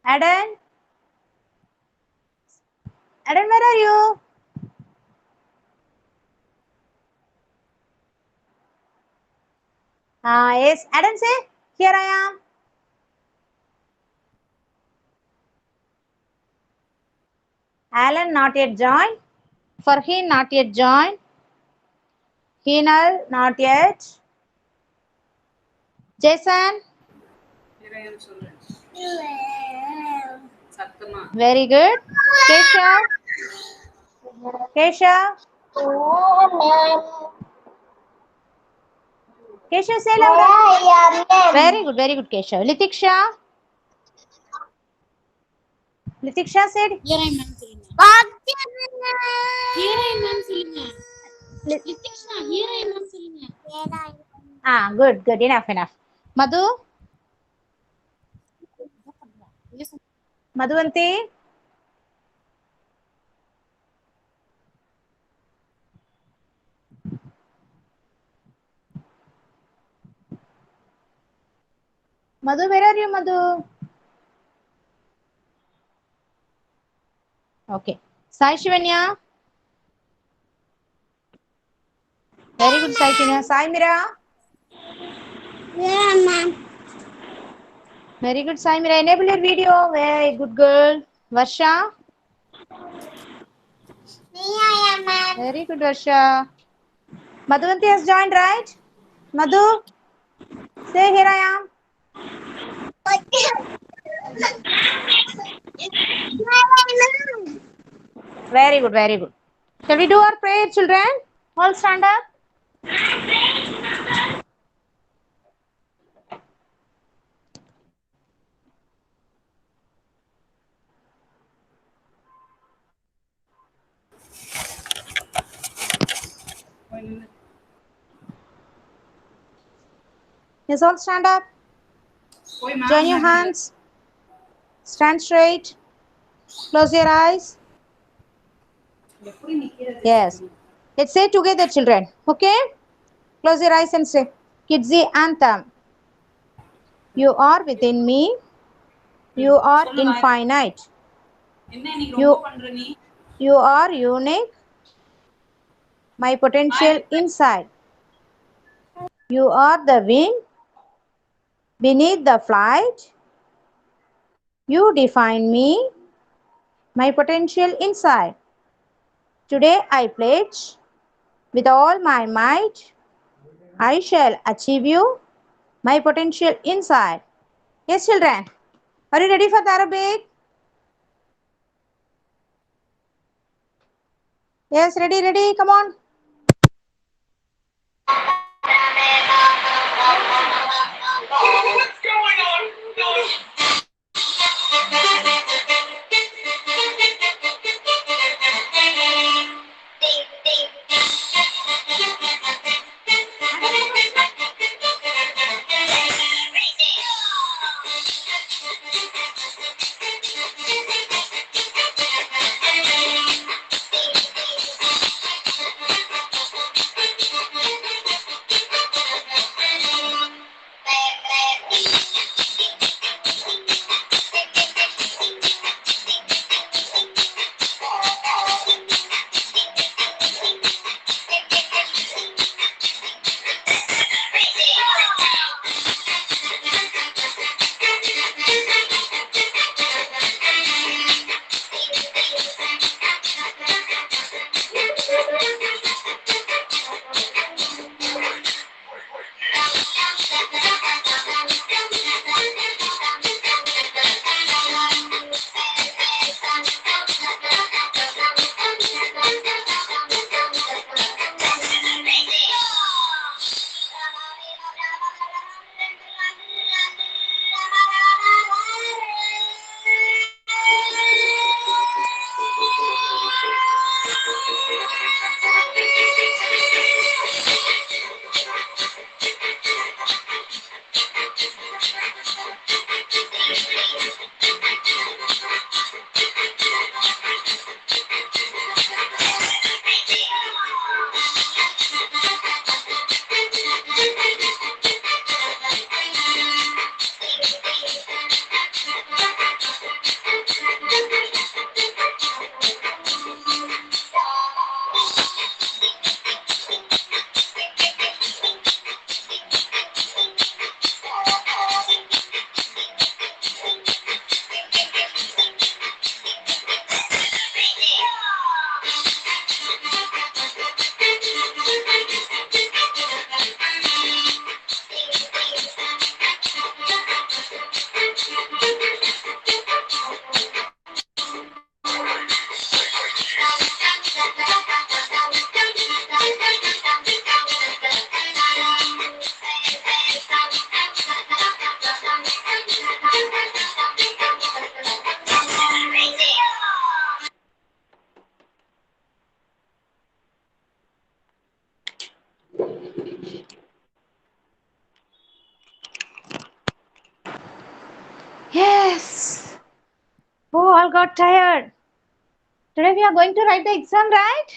Adan? Adan, where are you? Yes, Adan, say, here I am. Alan not yet joined. Farheen not yet joined. Hinal not yet. Jason? Here I am, children. Sattama. Very good. Keshav? Keshav? Keshav, say louder. Very good, Keshav. Litiksha? Litiksha said. Here I am, ma'am. Here I am, ma'am. Litiksha, here I am, ma'am. Good. Enough. Madhu? Madhuvanti? Madhu, where are you, Madhu? Okay. Sai Shivanya? Very good, Sai Shivanya. Sai Mira? Yeah, ma'am. Very good, Sai Mira. Enable your video. Very good girl. Varsha? Here I am, ma'am. Very good, Varsha. Madhuvanti has joined, right? Madhu? Say, here I am. Very good. Shall we do our prayer, children? All stand up. Yes, all stand up. Join your hands. Stand straight. Close your eyes. Yes. Let's say together, children. Okay? Close your eyes and say, Kidsy anthem. You are within me. You are infinite. You are unique. My potential inside. You are the wind beneath the flight. You define me. My potential inside. Today I pledge with all my might. I shall achieve you. My potential inside. Yes, children. Are you ready for the Arabic? Yes, ready. Come on. got tired. Today we are going to write the exam, right?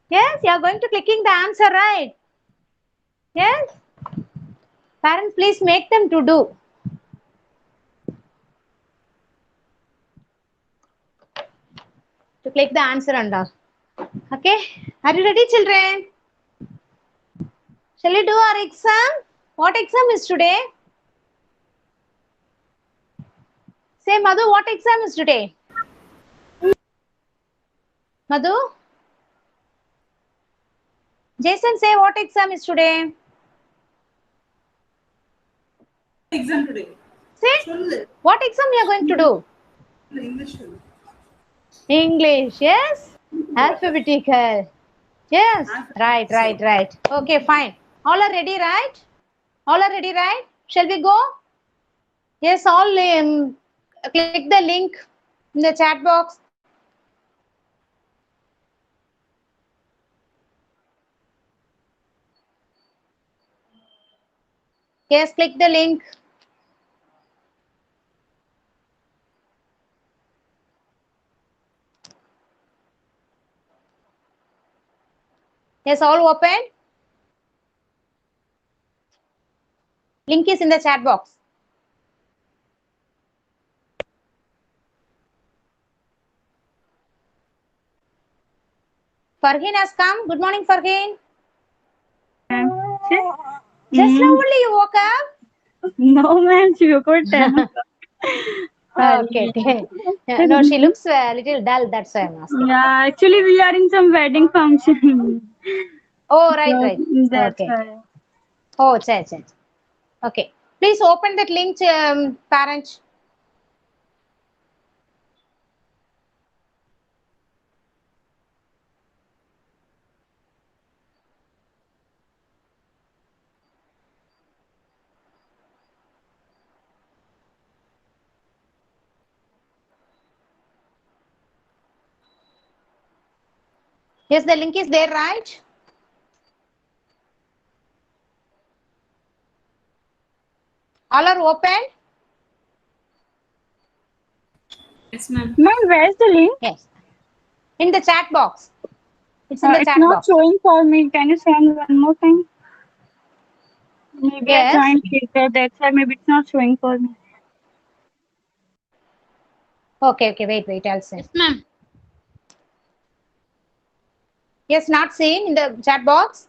Yes, you are going to clicking the answer, right? Yes. Parents, please make them to do. To click the answer and all. Okay. Are you ready, children? Shall we do our exam? What exam is today? Say, Madhu, what exam is today? Madhu? Jason, say what exam is today? Exam today. Say, what exam you are going to do? English. English, yes? Alphabetical. Yes, right. Okay, fine. All are ready, right? All are ready, right? Shall we go? Yes, all click the link in the chat box. Yes, click the link. Yes, all open. Link is in the chat box. Farheen has come. Good morning, Farheen. Just now only you woke up? No, ma'am, she woke up at 10 o'clock. Okay. Yeah, no, she looks a little dull. That's why I'm asking. Yeah, actually, we are in some wedding function. Oh, right. That's Okay. why. Oh, cha. Okay. Please open that link, parent. Yes, the link is there, right? All are open? Yes, ma'am. Ma'am, where's the link? Yes. In the chat box. It's in the It's chat not box. showing for me. Can you send one more time? Maybe I Yes. joined later. That's why maybe it's not showing for me. Okay. Wait. I'll send. Yes, ma'am. Yes, not seen in the chat box.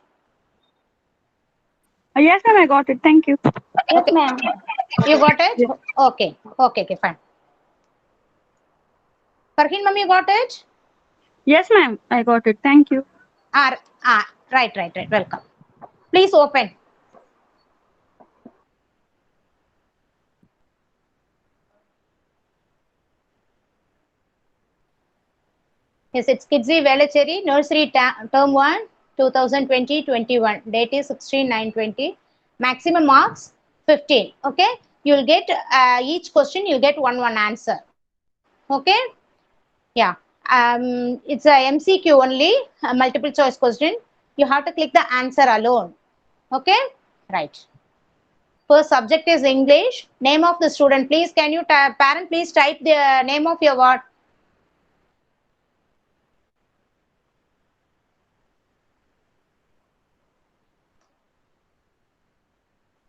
Yes, ma'am, I got it. Thank you. Yes, ma'am. You got it? Yes. Okay, fine. Farheen, mummy, you got it? Yes, ma'am, I got it. Thank you. Right. Welcome. Please open. Yes, it's Kidzi Velacheri, nursery term 1, 2020-21. Date is 16/9/20. Maximum marks 15. Okay, you'll get each question, you'll get one answer. Okay, yeah. It's a MCQ only, a multiple choice question. You have to click the answer alone. Okay, right. First subject is English. Name of the student, please. Can you parent please type the name of your word?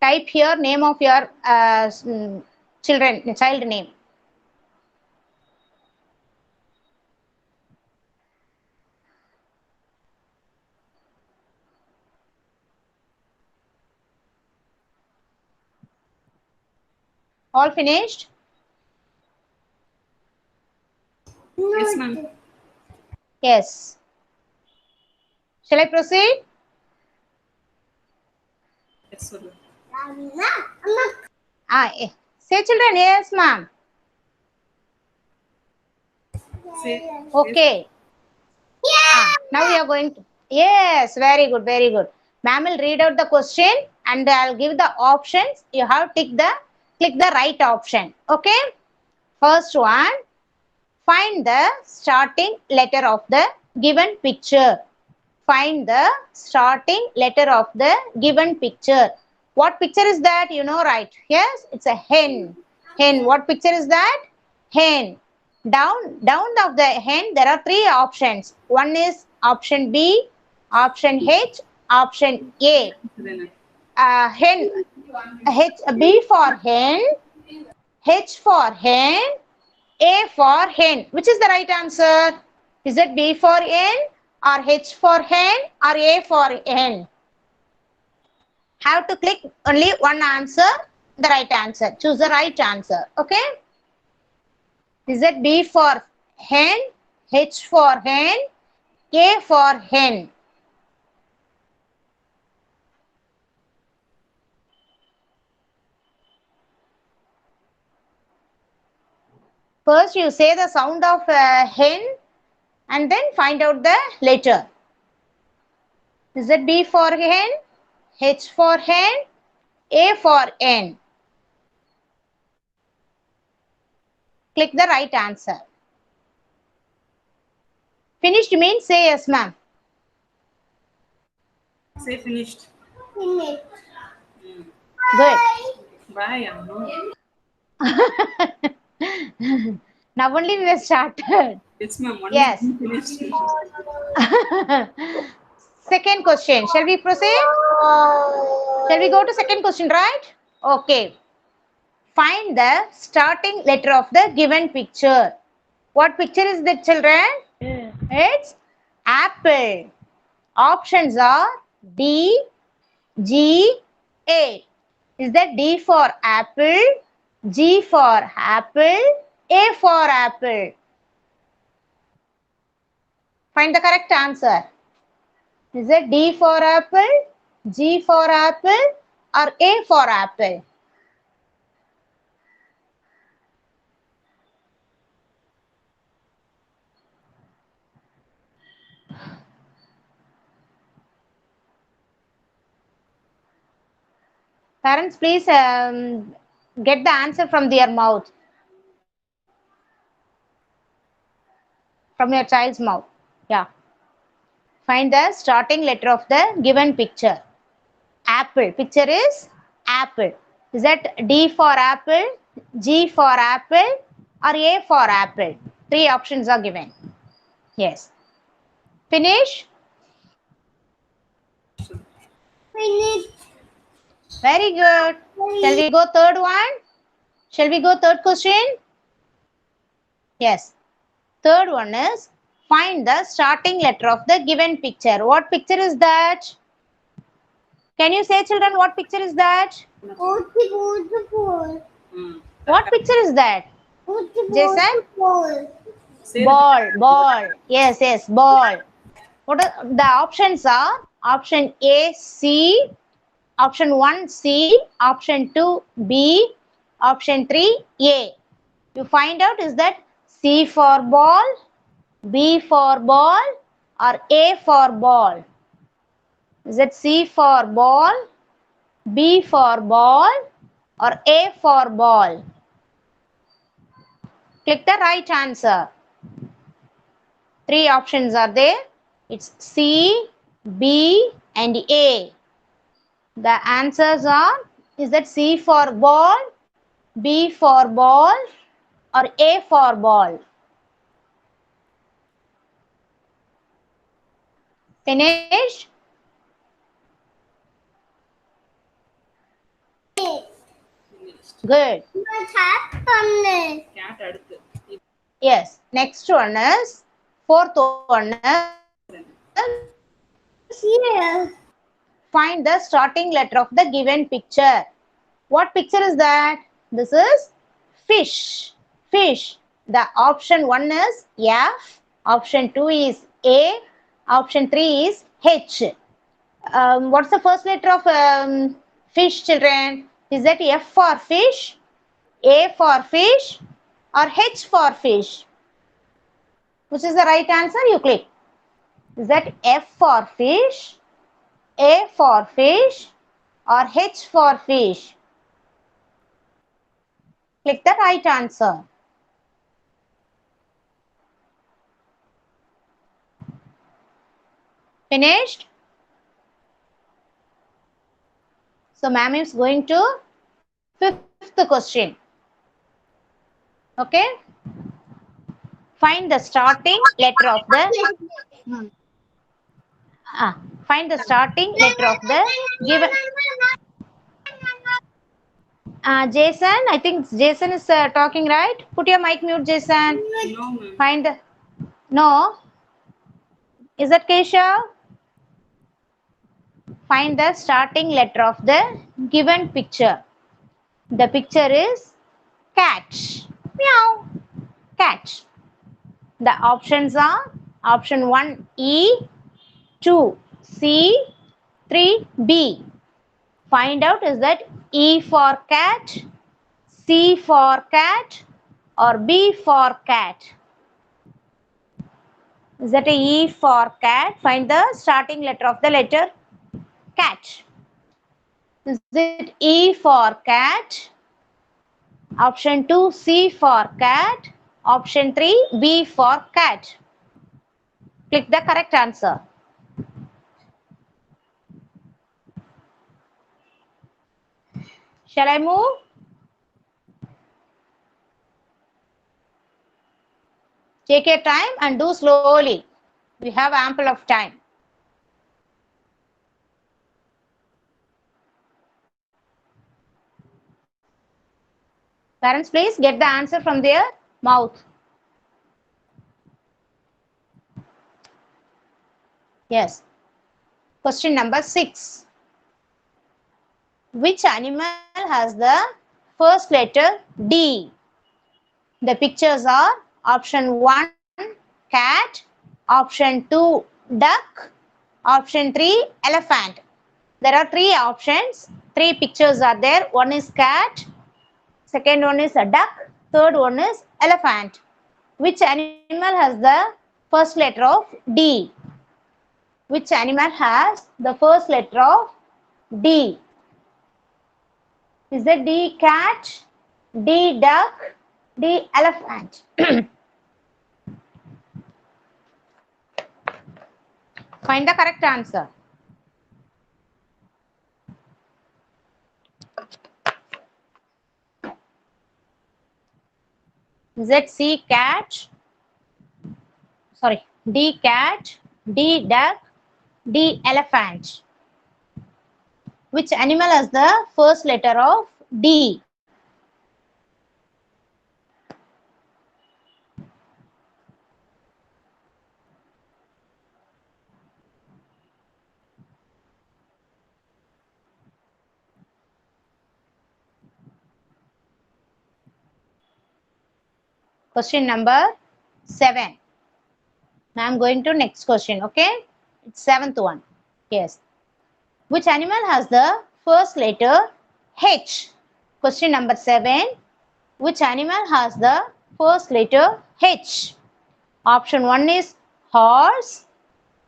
Type here name of your child name. All finished? Yes, ma'am. Yes. Shall I proceed? Yes, sir. Say children, yes, ma'am. Say, Okay. Now we are going to. Yes, very good. Ma'am will read out the question and I'll give the options. You have to click the right option. Okay. First one, find the starting letter of the given picture. Find the starting letter of the given picture. What picture is that? You know, right? Yes, it's a hen. Hen. What picture is that? Hen. Down of the hen, there are three options. One is option B, option H, option A. Hen, B for hen, H for hen, A for hen. Which is the right answer? Is it B for hen, or H for hen, or A for hen? Have to click only one answer, the right answer. Choose the right answer. Okay? Is it B for hen, H for hen, A for hen? First, you say the sound of hen and then find out the letter. Is it B for hen, H for hen, A for hen? Click the right answer. Finished means say yes, ma'am. Say finished. Finish. Good. Bye, Anno. Now only we have started. Yes, ma'am. One Yes. finished. Second question. Shall we proceed? Shall we go to second question, right? Okay. Find the starting letter of the given picture. What picture is that, children? It's apple. Options are D, G, A. Is that D for apple, G for apple, A for apple? Find the correct answer. Is it D for apple, G for apple, or A for apple? Parents, please get the answer from their mouth, from your child's mouth. Yeah. Find the starting letter of the given picture. Apple. Picture is apple. Is that D for apple, G for apple, or A for apple? Three options are given. Yes. Finish? Finish. Very good. Shall we go third one? Shall we go third question? Yes. Third one is find the starting letter of the given picture. What picture is that? Can you say, children, what picture is that? Ball. What picture is that? Jason? Ball. Say Ball. Yes, ball. What are the options are? Option A, C. Option 1, C. Option 2, B. Option 3, A. You find out, is that C for ball, B for ball, or A for ball? Is it C for ball, B for ball, or A for ball? Click the right answer. Three options are there. It's C, B, and A. The answers are, is that C for ball, B for ball, or A for ball? Finished? Good. What happened? cat அடுத்து. Yes. Next one is, fourth one is, Here. find the starting letter of the given picture. What picture is that? This is fish. Fish. The option 1 is F, option 2 is A, option 3 is H. What's the first letter of fish, children? Is that F for fish, A for fish, or H for fish? Which is the right answer? You click. Is that F for fish, A for fish, or H for fish? Click the right answer. Finished? So, ma'am is going to fifth question. Okay? Find the starting letter of the find the starting letter of the given. Jason, I think Jason is talking, right? Put your mic mute, Jason. No, ma'am. Find the no. Is that Keshav? Find the starting letter of the given picture. The picture is cat. Meow. Cat. The options are option 1 E, 2 C, 3 B. Find out, is that E for cat, C for cat, or B for cat? Is that a E for cat? Find the starting letter of the letter cat. Is it E for cat? Option 2 C for cat. Option 3 B for cat. Click the correct answer. Shall I move? Take your time and do slowly. We have ample of time. Parents, please get the answer from their mouth. Yes. Question number 6. Which animal has the first letter D? The pictures are option 1 cat, option 2 duck, option 3 elephant. There are 3 options. 3 pictures are there. One is cat, second one is a duck, third one is elephant. Which animal has the first letter of D? Which animal has the first letter of D? Is it D cat, D duck, D elephant? Find the correct answer. Is it C cat? Sorry, D cat, D duck, D elephant? Which animal has the first letter of D? Question number 7. Now I'm going to next question, okay? It's 7th one. Yes. Which animal has the first letter H? Question number 7. Which animal has the first letter H? Option 1 is horse.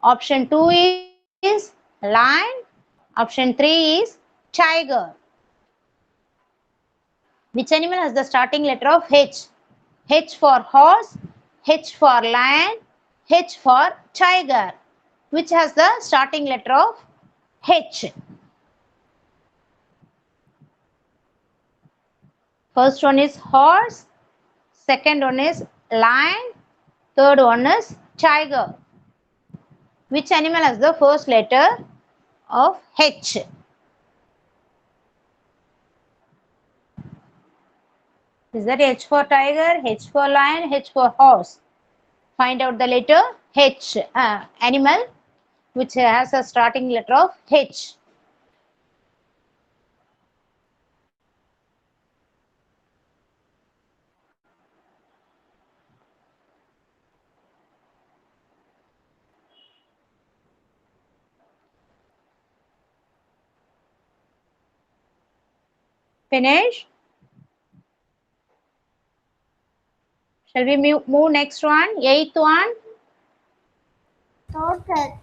Option 2 is lion. Option 3 is tiger. Which animal has the starting letter of H? H for horse, H for lion, H for tiger. Which has the starting letter of H? First one is horse, second one is lion, third one is tiger. Which animal has the first letter of H? Is that H for tiger, H for lion, H for horse? Find out the letter H, animal which has a starting letter of H. Finish? Shall we move next one? 8th one? Total.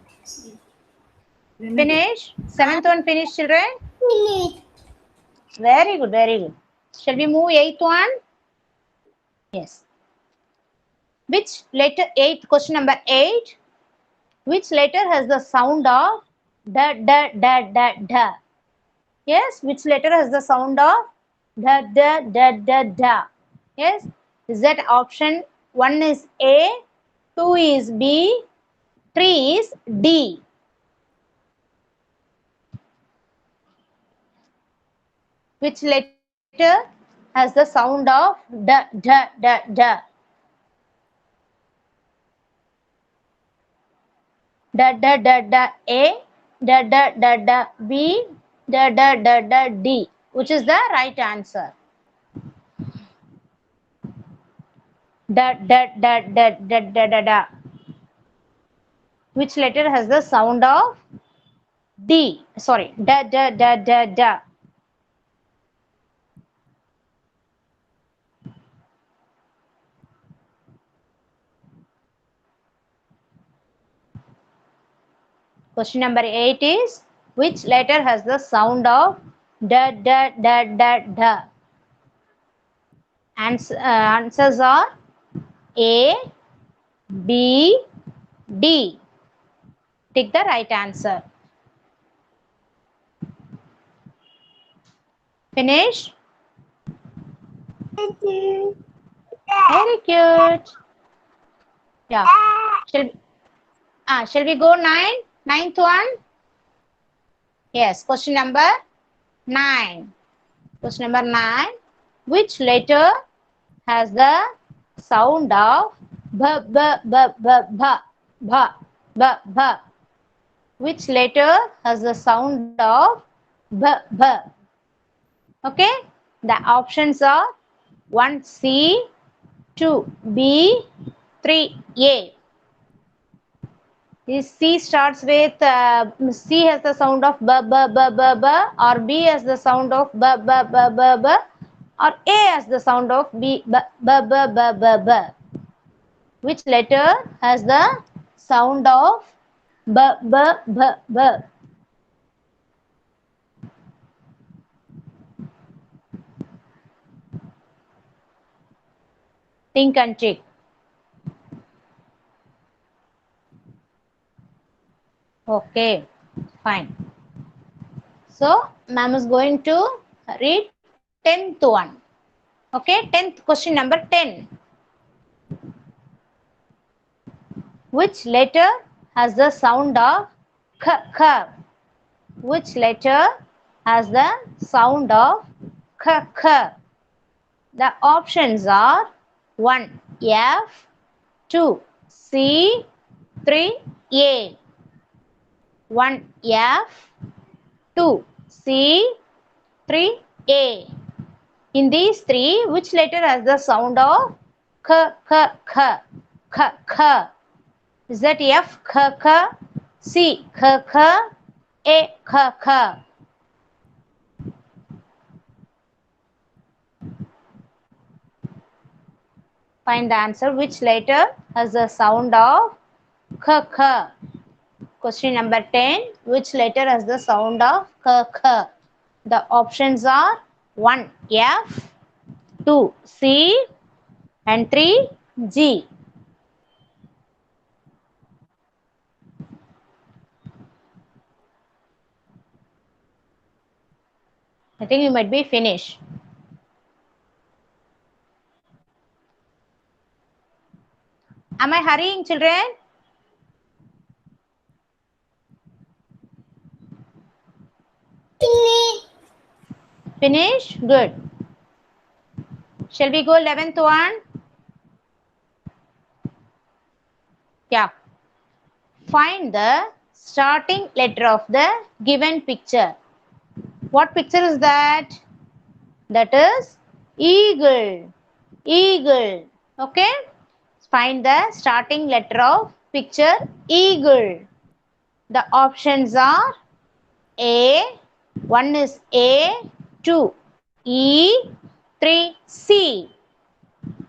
Finish? 7th one finish, children? Finish. Very good, very good. Shall we move 8th one? Yes. Which letter, 8th, question number 8. Which letter has the sound of da, da, da, da, da? Yes, which letter has the sound of da, da, da, da, da? Yes, is that option 1 is A, 2 is B, 3 is D. Which letter has the sound of D, D, D, D? Da da da da A, da da da da B, da da da da D. Which is the right answer? Da da da da da da da da. Which letter has the sound of D? Sorry, da da da da da. Question number 8 is, which letter has the sound of da da da da da? Answers are A, B, D. Take the right answer. Finish? Very cute. Yeah. Shall we go ninth one? Yes. Question number 9. Question number 9. Which letter has the sound of b b b b b b b b? Which letter has the sound of b b? Okay. The options are 1 C, 2 B, 3 A. This C starts with C has the sound of b b b b b, or B has the sound of b b b b b, or A has the sound of b b b b b b b. Which letter has the sound of b b b b? Think and check. Okay, fine. So, ma'am is going to read 10th one. Okay, 10th question number 10. Which letter has the sound of k, k? Which letter has the sound of k, k? The options are 1 F, 2 C, 3 A. 1 F, 2 C, 3 A. In these three, which letter has the sound of k, k, k, k, k? Is that F, k, k, C, k, k, A, k, k? Find the answer. Which letter has the sound of k, k? Question number 10. Which letter has the sound of k, k? The options are 1 F, 2 C, and 3 G. I think you might be finished. Am I hurrying, children? Finish? Good. Shall we go 11th one? Yeah. Find the starting letter of the given picture. What picture is that? That is eagle. Eagle. Okay. Find the starting letter of picture eagle. The options are A, 1 is A, 2 E, 3 C.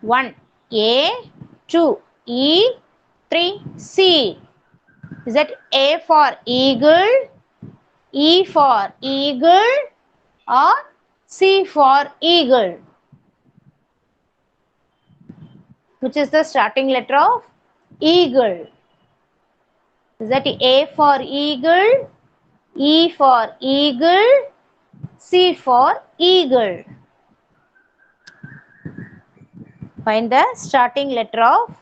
1 A, 2 E, 3 C. Is that A for eagle, E for eagle, or C for eagle? Which is the starting letter of eagle? Is that A for eagle, E for eagle, C for eagle? Find the starting letter of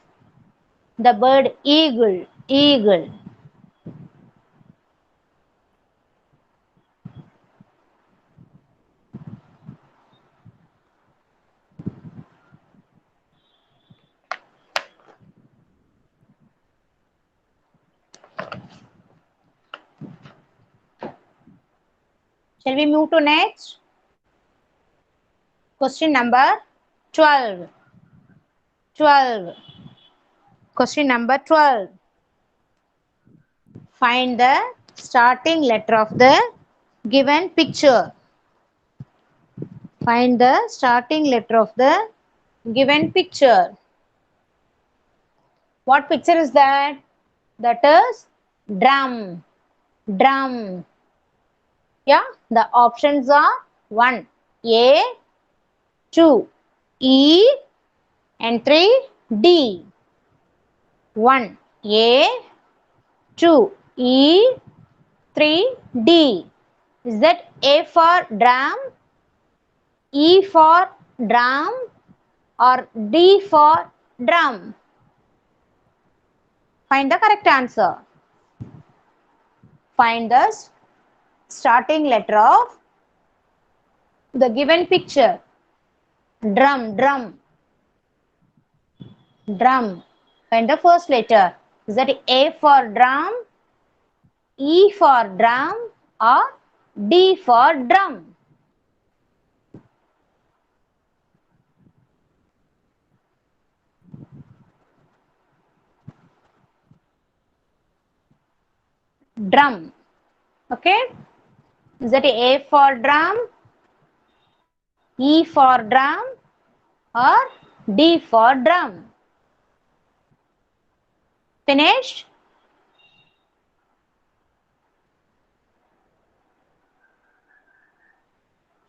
the bird eagle. Eagle. Shall we move to next? Question number 12. 12. Question number 12. Find the starting letter of the given picture. Find the starting letter of the given picture. What picture is that? That is drum. Drum. Yeah, the options are 1 A, 2 E, and 3 D. 1 A, 2 E, 3 D. Is that A for drum, E for drum, or D for drum? Find the correct answer. Find the starting letter of the given picture. Drum, drum, drum. Find the first letter. Is that A for drum, E for drum, or D for drum? Drum. Okay. Is that A for drum, E for drum, or D for drum? Finished?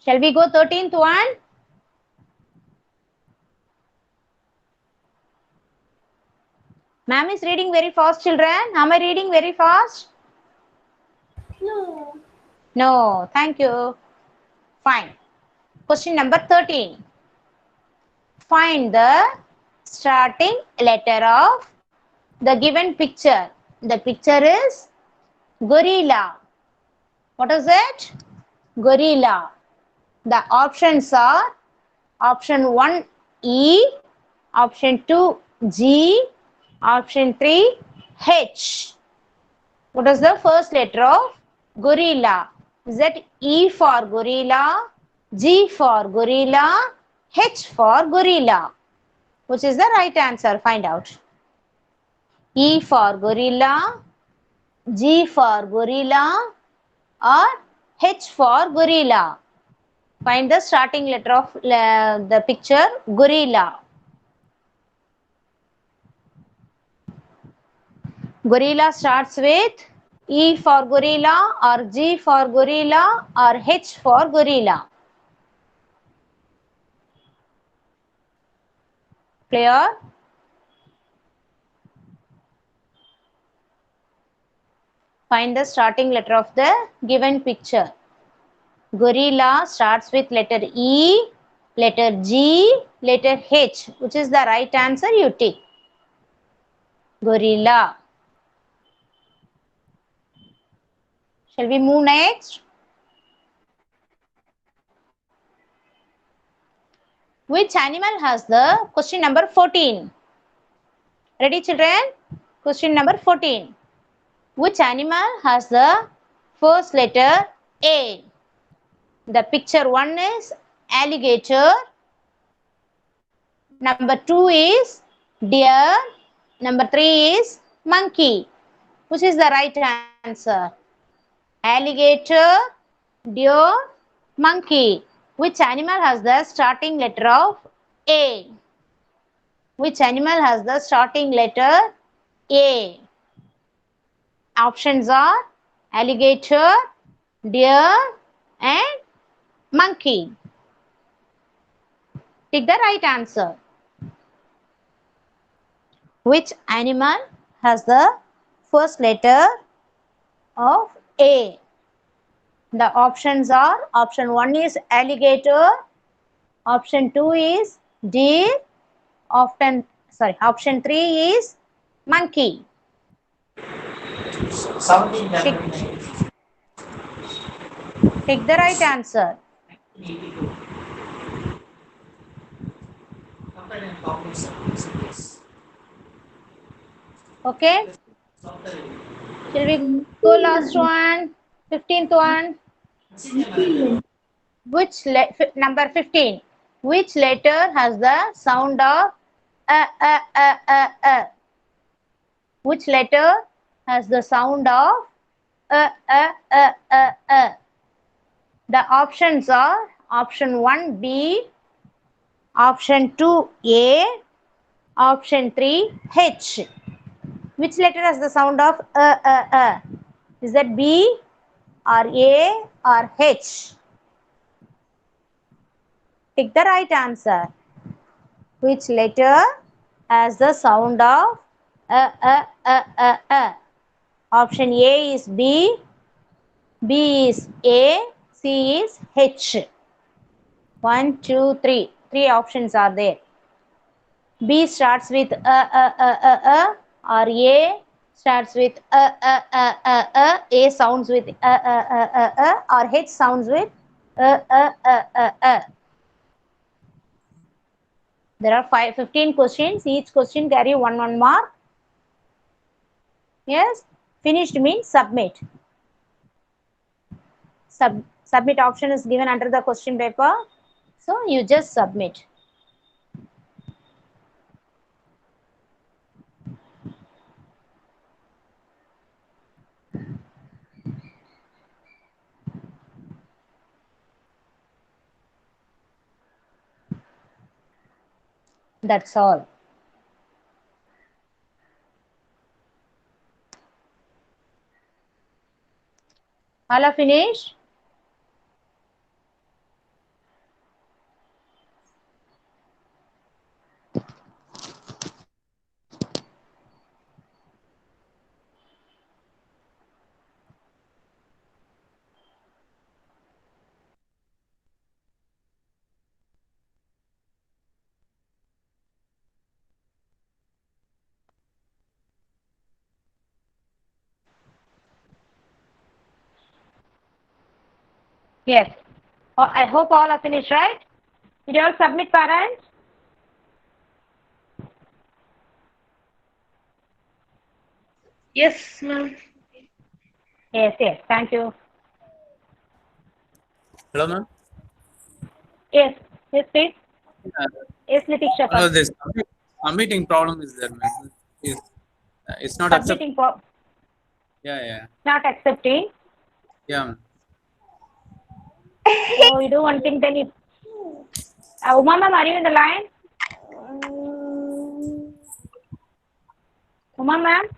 Shall we go 13th one? Ma'am is reading very fast, children. Am I reading very fast? No. No. Thank you. Fine. Question number 13. Find the starting letter of the given picture. The picture is gorilla. What is it? Gorilla. The options are option 1 E, option 2 G, option 3 H. What is the first letter of gorilla? Is that E for gorilla, G for gorilla, H for gorilla? Which is the right answer? Find out. E for gorilla, G for gorilla, or H for gorilla? Find the starting letter of the picture gorilla. Gorilla starts with E for gorilla, or G for gorilla, or H for gorilla? Clear? Find the starting letter of the given picture. Gorilla starts with letter E, letter G, letter H. Which is the right answer? You take. Gorilla. Shall we move next? Which animal has the question number 14? Ready, children? Question number 14. Which animal has the first letter A? The picture 1 is alligator. Number 2 is deer. Number 3 is monkey. Which is the right answer? Alligator, deer, monkey. Which animal has the starting letter of A? Which animal has the starting letter A? Options are alligator, deer, and monkey. Take the right answer. Which animal has the first letter of A? The options are option 1 is alligator, option 2 is deer, Option 3 is monkey. Pick the right answer. Okay. Shall we go last one? 15th one. Number 15. Which letter has the sound of a? Which letter has the sound of a? The options are option 1 B, option 2 A, option 3 H. Which letter has the sound of a? Is that B or A or H? Pick the right answer. Which letter has the sound of a? Option A is B, B is A, C is H. 1, 2, 3. 3 options are there. B starts with or A starts with A sounds with or H sounds with There are 15 questions. Each question carry 1 mark. Yes, finished means submit. Submit option is given under the question paper. So you just submit. That's all. All are finished? Yes. I hope all are finished, right? Did you all submit, parents? Yes, ma'am. Yes, yes. Thank you. Hello, ma'am. Yes, yes, please. Yes, Letiksha. No, this submitting problem is there, ma'am. It's not Submitting for Yeah. not accepting. Yeah, ma'am. So you do one thing, then you. Uma ma'am, are you in the line? Uma ma'am?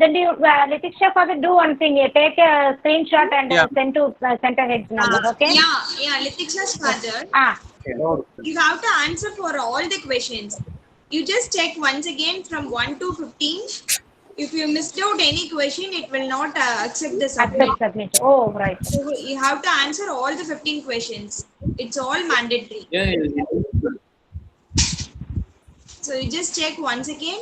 Then you, Letiksha, for the do one thing. You take a screenshot and Yeah. send to center head's number, okay? Yeah, Letiksha's father. Okay. You have to answer for all the questions. You just check once again from 1 to 15. If you missed out any question, it will not accept the submit. Submit. Oh, right. So you have to answer all the 15 questions. It's all mandatory. Yeah. So you just check once again.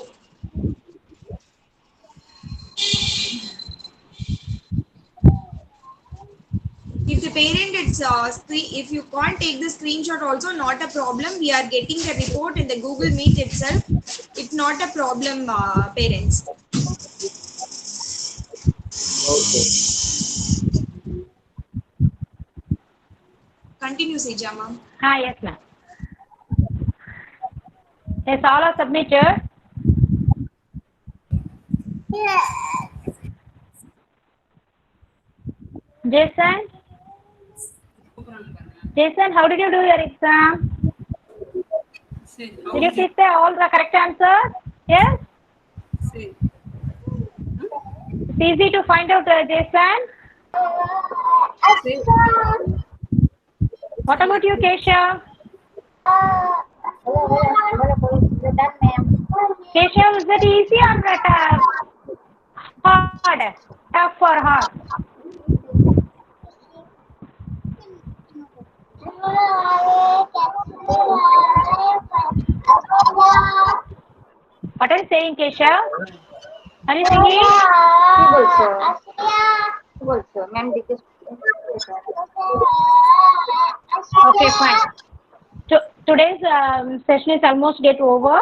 If the parent if you can't take the screenshot also, not a problem. We are getting the report in the Google Meet itself. It's not a problem, parents. Okay. Continue, Seja ma'am. Yes, ma'am. Yes, all are submitted. Jason, how did you do your exam? Say, Did you click all the correct answers? Yes? say. It's easy to find out, Jason. Say. What about you, Keshav? Keshav, is it easy or tough? Hard? Tough or hard? What are you saying, Kesha? Are you singing? Okay, fine. Today's session is almost get over.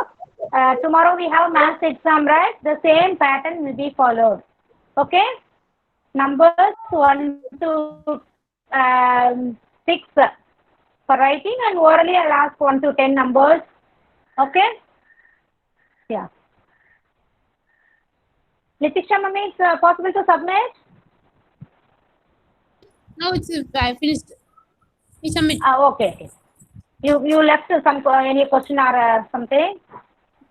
Tomorrow we have maths exam, right? The same pattern will be followed. Okay? Numbers 1 to 6 for writing, and orally I'll ask 1 to 10 numbers. Okay? Yeah. Letitia, mummy, it's possible to submit? Now it's I finished. We submit. Okay, okay. You left some any question or something?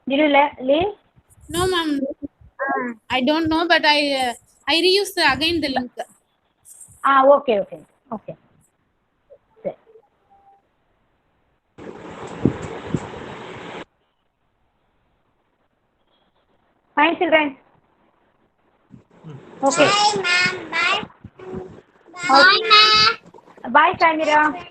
Did you leave? No, ma'am. I don't know, but I reuse again the link. Okay, okay, okay. Okay. Fine, children. Okay. Bye, ma'am. Bye. Bye, ma'am. Bye, Samira.